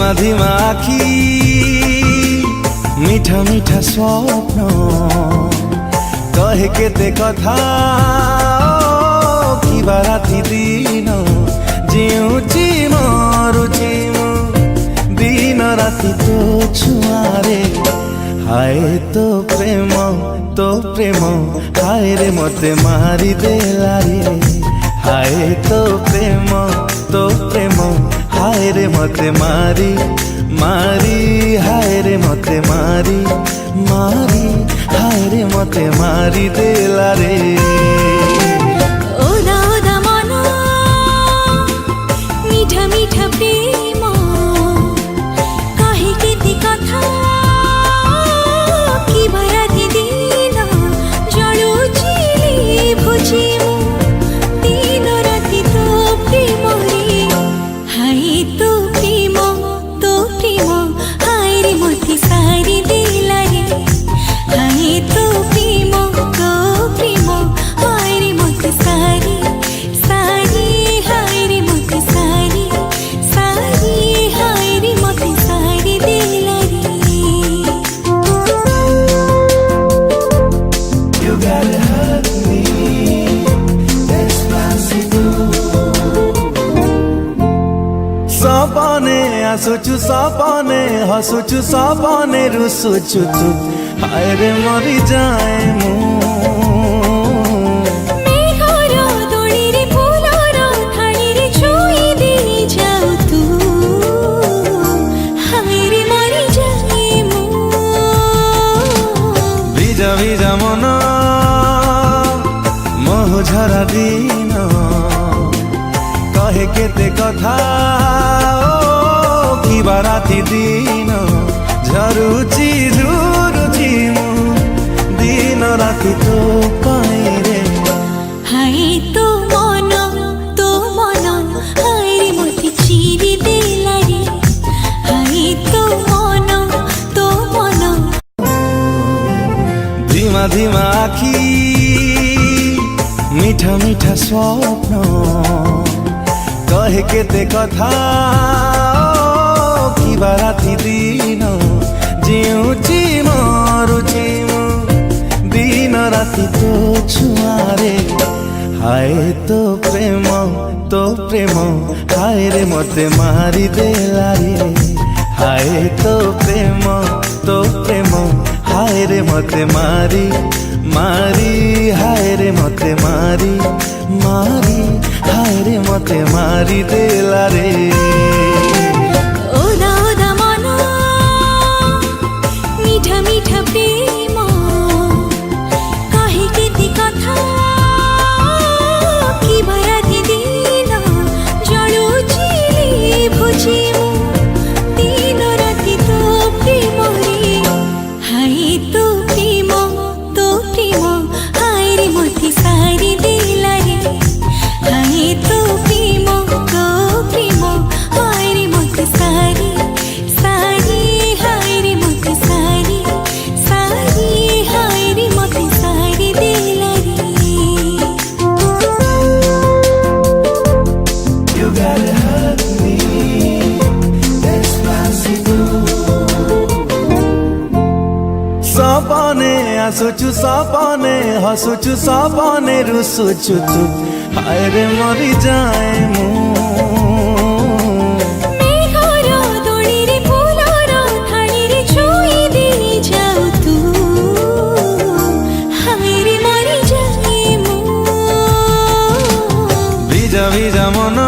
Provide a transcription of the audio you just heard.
ধিমা ধিমা আখি মিঠা মিঠা স্বপ্ন কহে কেতে কথা কিবা রাতি দিন জিউছি মরুছি মু দিন রাতি তো ছুঁয়ারে হায় তো প্রেম হায় রে মতে মারি দেলারে হায় তো প্রেম হায় রে মতে মারি হায় রে মতে মারি হায় রে মতে মারি দেলারে ওদা ওদা মনা মিঠা মিঠা প্রেম কাহে কেতে কথা কিবা রাতি দিন জলুছি বুঝি দিন রাতি তো প্রেম রে হায় তো প্রেম হায় রে মতে সারি দেলারে হায় তো প্রেম হায় রে মতে সারি হায় রে মতে সারি হায় রে মতে সারি দেলারে You gotta hug me, despacito. सपने आसुचु सपने हसुचु सपने रुसुचु तू हाय रे मरी जाए मु मेघर दोळीरे फुलर थाळीरे छुई देई जाऊ तू हाय रे मरी जाए मु ভিজা ভিজা মন মোহ ঝরা দিন কহে কেতে কথা কিবা রাতি দিন ঝরুচি মু দিন রাতি তো পাইরে হায় তো মন হায় রে মতে চিরি দেলারে হায় তো মন ধিমা ধিমা আখি মিঠা মিঠা স্বপ্ন কহে কেতে কথা কিবা রাতি দিন জিউছি মরুছি মু দিন রাতি তো ছুঁয়ারে হায় তো প্রেম হায় রে মতে মারি দেলারে হায় তো প্রেম হায় রে মতে মারি হায় রে মতে মারি হায় রে মতে মারি দেলারে ওদা ওদা মনা মিঠা মিঠা প্রেম কাহে কেতে কথা কিবা রাতি দিন জলুছি বুঝি দিন রাতি তো প্রেম রে হায় তো প্রেম হায় রে মতে সারি দেলারে হায় তো প্রেম হায় রে মতে সারি হায় রে মতে সারি হায় রে মতে সারি দেলারে You gotta hug me, despacito. सपने आसुचु सपने हसुचु सपने रुसुचु तू हाय रे मरी जाए मु मेघर दोळीरे फुलर थाळीरे छुई देई जाऊ तू हाय रे मरी जाए मु ভিজা ভিজা মন